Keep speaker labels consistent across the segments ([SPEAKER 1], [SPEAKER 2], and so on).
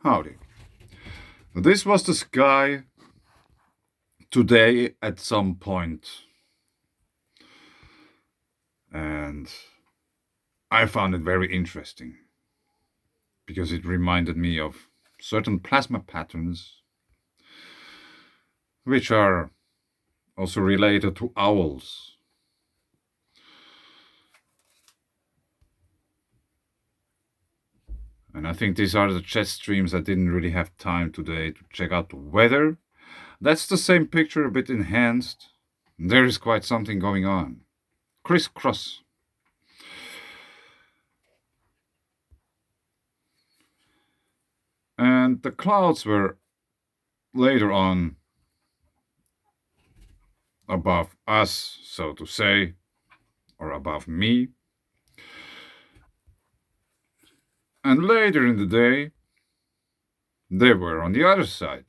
[SPEAKER 1] Howdy. This was the sky today at some point, and I found it very interesting because it reminded me of certain plasma patterns which are also related to owls. And I think these are the jet streams. I didn't really have time today to check out the weather. That's the same picture, a bit enhanced. There is quite something going on. Crisscross. And the clouds were later on above us, so to say, or above me. And later in the day, they were on the other side.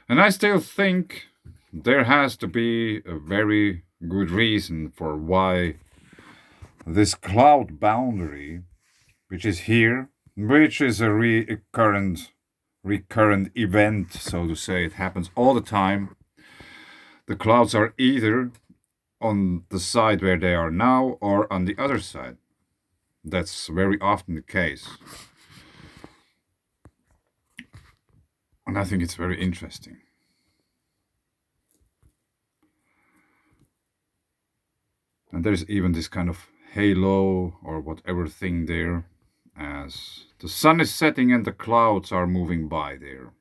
[SPEAKER 1] And I still think there has to be a very good reason for why this cloud boundary, which is here, which is a recurrent event, so to say, it happens all the time. The clouds are either on the side where they are now or on the other side. That's very often the case. And I think it's very interesting. And there's even this kind of halo or whatever thing there as the sun is setting and the clouds are moving by there.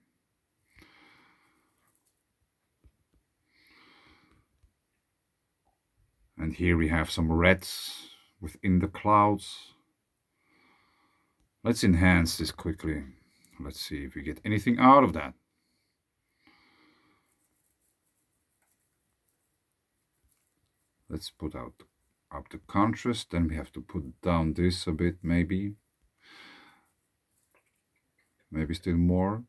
[SPEAKER 1] And here we have some reds within the clouds. Let's enhance this quickly. Let's see if we get anything out of that. Let's put up the contrast. Then we have to put down this a bit, maybe. Maybe still more.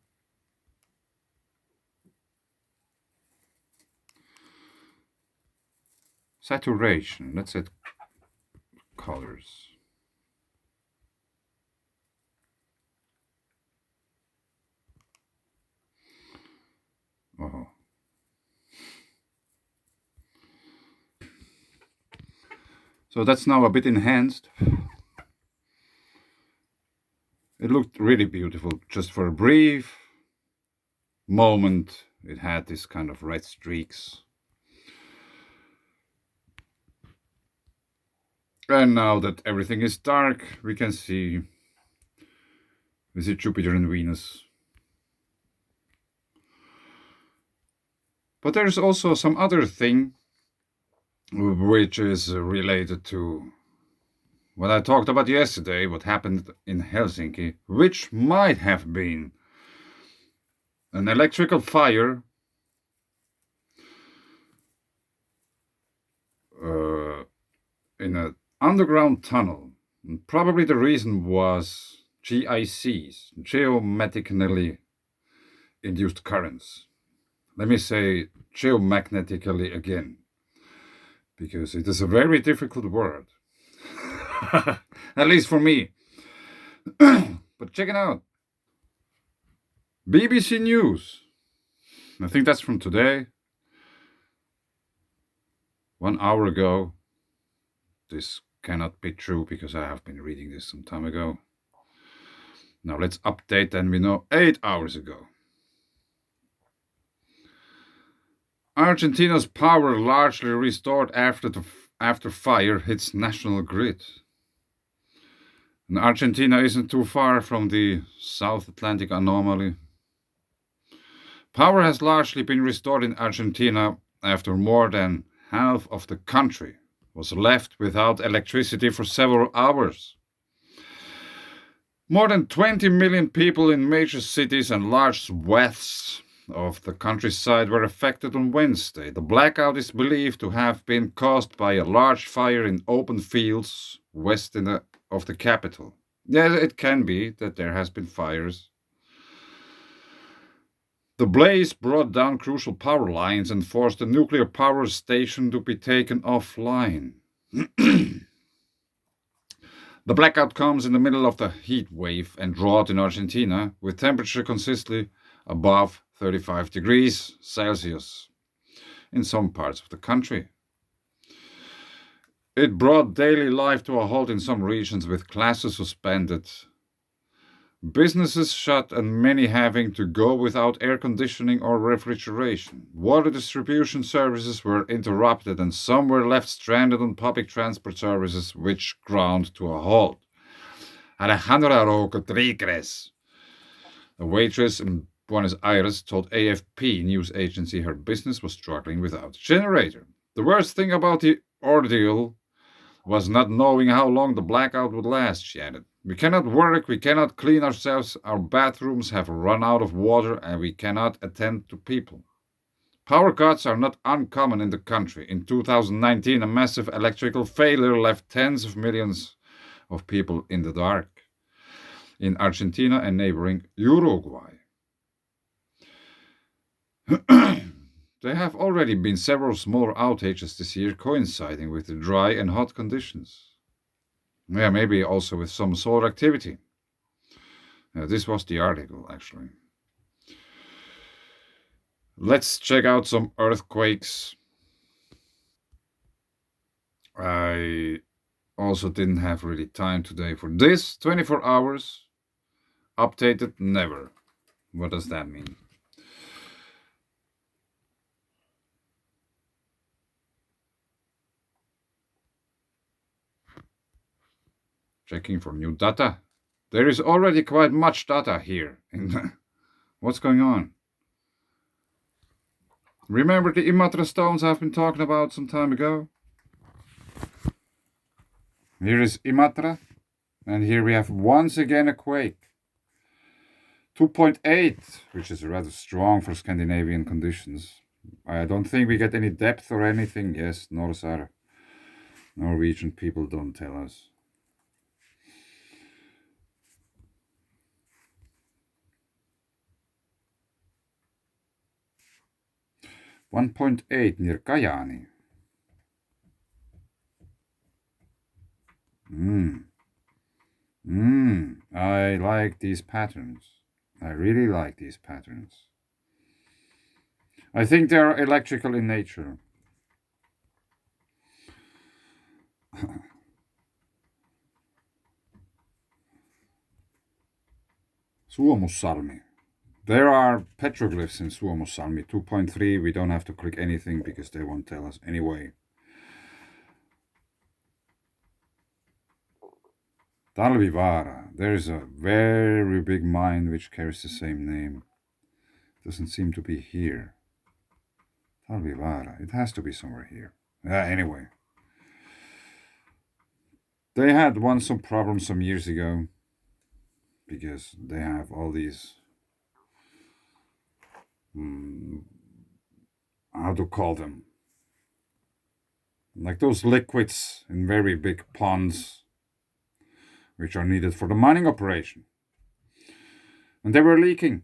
[SPEAKER 1] Saturation. Let's add colors. Oh. So that's now a bit enhanced. It looked really beautiful. Just for a brief moment, it had this kind of red streaks. And now that everything is dark, we can see, is it Jupiter and Venus? But there's also some other thing which is related to what I talked about yesterday, what happened in Helsinki, which might have been an electrical fire in an underground tunnel. And probably the reason was GICs, geomagnetically induced currents. Let me say geomagnetically again, because it is a very difficult word. At least for me. But check it out. BBC News. I think that's from today. 1 hour ago. This cannot be true because I have been reading this some time ago. Now let's update, and we know 8 hours ago. Argentina's power largely restored after fire hits national grid. And Argentina isn't too far from the South Atlantic anomaly. Power has largely been restored in Argentina after more than half of the country was left without electricity for several hours. More than 20 million people in major cities and large swaths of the countryside were affected on Wednesday. The blackout is believed to have been caused by a large fire in open fields west of the capital. Yeah, it can be that there has been fires. The blaze brought down crucial power lines and forced the nuclear power station to be taken offline. The blackout comes in the middle of the heat wave and drought in Argentina, with temperature consistently above 35 degrees Celsius in some parts of the country. It brought daily life to a halt in some regions, with classes suspended, businesses shut, and many having to go without air conditioning or refrigeration. Water distribution services were interrupted, and some were left stranded on public transport services, which ground to a halt. Alejandra Rodriguez, a waitress in Buenos Aires, told AFP news agency her business was struggling without a generator. The worst thing about the ordeal was not knowing how long the blackout would last, she added. We cannot work, we cannot clean ourselves, our bathrooms have run out of water, and we cannot attend to people. Power cuts are not uncommon in the country. In 2019, a massive electrical failure left tens of millions of people in the dark in Argentina and neighboring Uruguay. There have already been several smaller outages this year, coinciding with the dry and hot conditions. Yeah, maybe also with some solar activity. This was the article, actually. Let's check out some earthquakes. I also didn't have really time today for this. 24 hours. Updated never. What does that mean? Checking for new data. There is already quite much data here. What's going on? Remember the Imatra stones I've been talking about some time ago? Here is Imatra, and here we have once again a quake. 2.8, which is rather strong for Scandinavian conditions. I don't think we get any depth or anything. Yes, Norsar. Norwegian people don't tell us. 1.8 near Kajani. I like these patterns. I really like these patterns. I think they are electrical in nature. Suomussalmi. There are petroglyphs in Suomussalmi. 2.3, we don't have to click anything because they won't tell us anyway. Talvivaara. There is a very big mine which carries the same name. Doesn't seem to be here. Talvivaara. It has to be somewhere here. Anyway. They had some problems some years ago because they have all these how to call them, like those liquids in very big ponds which are needed for the mining operation, and they were leaking.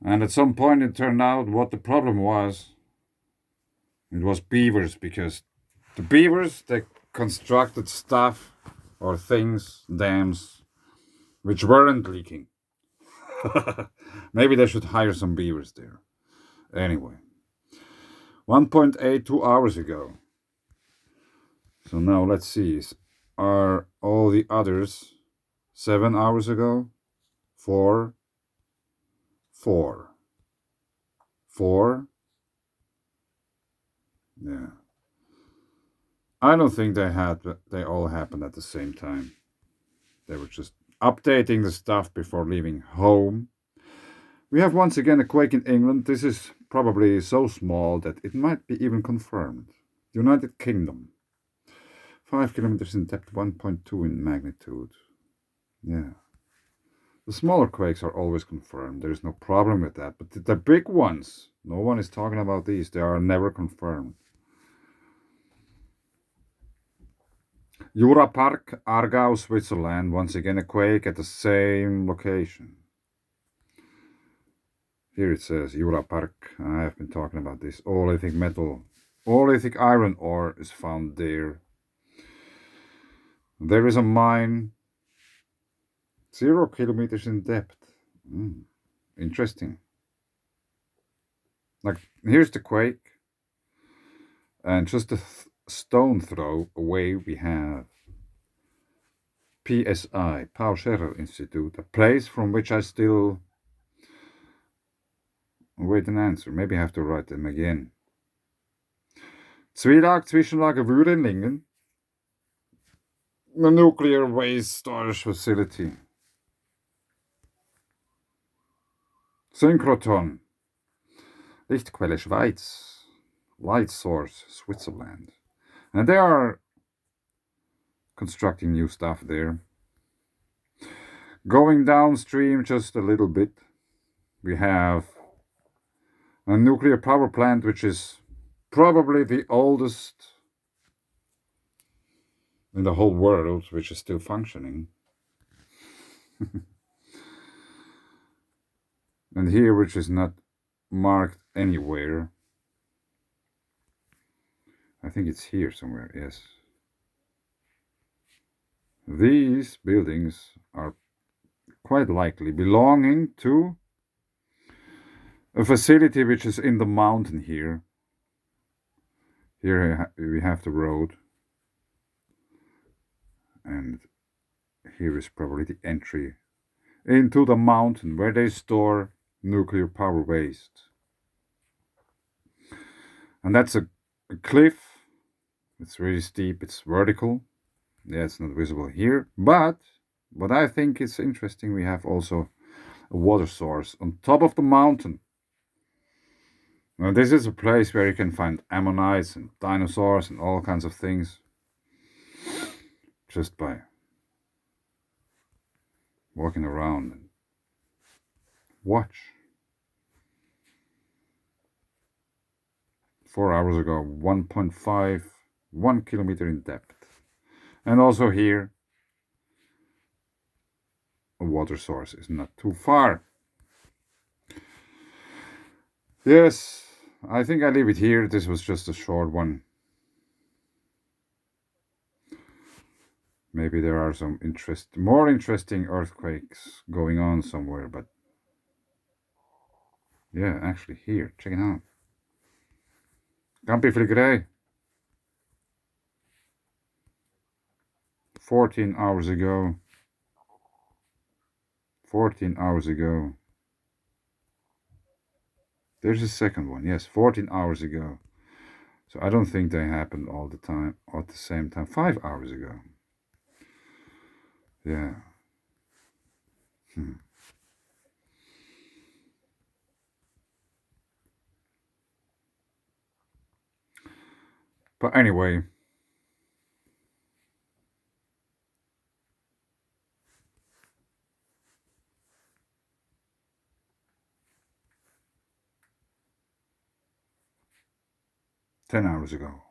[SPEAKER 1] And at some point it turned out what the problem was. It was beavers, because the beavers, they constructed stuff or things, dams, which weren't leaking. Maybe they should hire some beavers there. Anyway, 1.82 hours ago. So now let's see. Are all the others 7 hours ago? 4. Yeah. I don't think they all happened at the same time. They were just updating the stuff before leaving home. We have once again a quake in England. This is probably so small that it might be even confirmed. United Kingdom. 5 kilometers in depth, 1.2 in magnitude. Yeah. The smaller quakes are always confirmed. There is no problem with that. But the big ones, no one is talking about these. They are never confirmed. Jura Park, Aargau, Switzerland. Once again a quake at the same location. Here it says Jura Park. I have been talking about this. Oleithic metal Olithic iron ore is found there. There is a mine 0 kilometers in depth. Interesting. Like, here's the quake, and just a stone throw away we have PSI, Paul Scherrer Institute, a place from which I still wait an answer. Maybe I have to write them again. Zwischenlager Würenlingen, the nuclear waste storage facility. Synchrotron, Lichtquelle Schweiz, Light Source Switzerland. And they are constructing new stuff there. Going downstream just a little bit, we have a nuclear power plant, which is probably the oldest in the whole world, which is still functioning. And here, which is not marked anywhere, I think it's here somewhere, yes. These buildings are quite likely belonging to a facility which is in the mountain here. Here we have the road, and here is probably the entry into the mountain where they store nuclear power waste. And that's a cliff. It's really steep, it's vertical. Yeah, it's not visible here, but what I think is interesting, we have also a water source on top of the mountain. Now, this is a place where you can find ammonites and dinosaurs and all kinds of things just by walking around and watch. 4 hours ago, 1 kilometer in depth. And also here, a water source is not too far. Yes, I think I leave it here. This was just a short one. Maybe there are some more interesting earthquakes going on somewhere, but yeah, actually here, check it out. Kampifligerij. 14 hours ago. 14 hours ago. There's a second one. Yes, 14 hours ago. So I don't think they happened all the time, at the same time. 5 hours ago. Yeah. But anyway. Ten hours ago.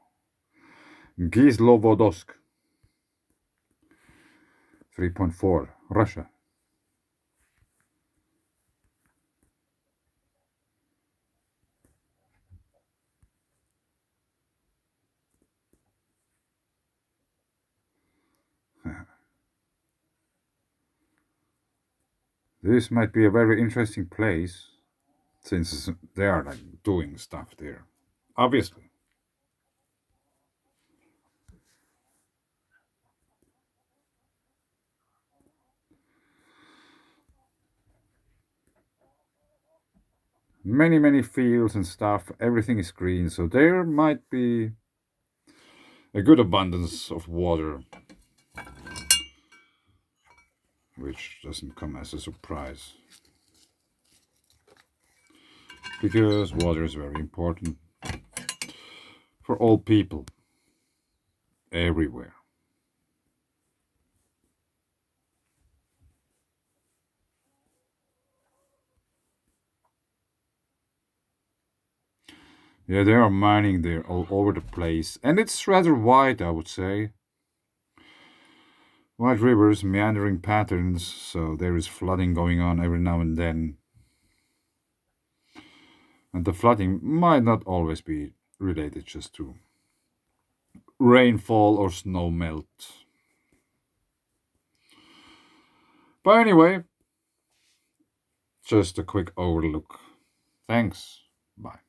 [SPEAKER 1] Gislovodosk. 3.4. Russia. This might be a very interesting place, since they are like doing stuff there. Obviously. Many fields and stuff. Everything is green, so there might be a good abundance of water, which doesn't come as a surprise, because water is very important for all people everywhere. Yeah, they are mining there all over the place, and it's rather wide, I would say. Wide rivers, meandering patterns, so there is flooding going on every now and then. And the flooding might not always be related just to rainfall or snow melt. But anyway, just a quick overlook. Thanks. Bye.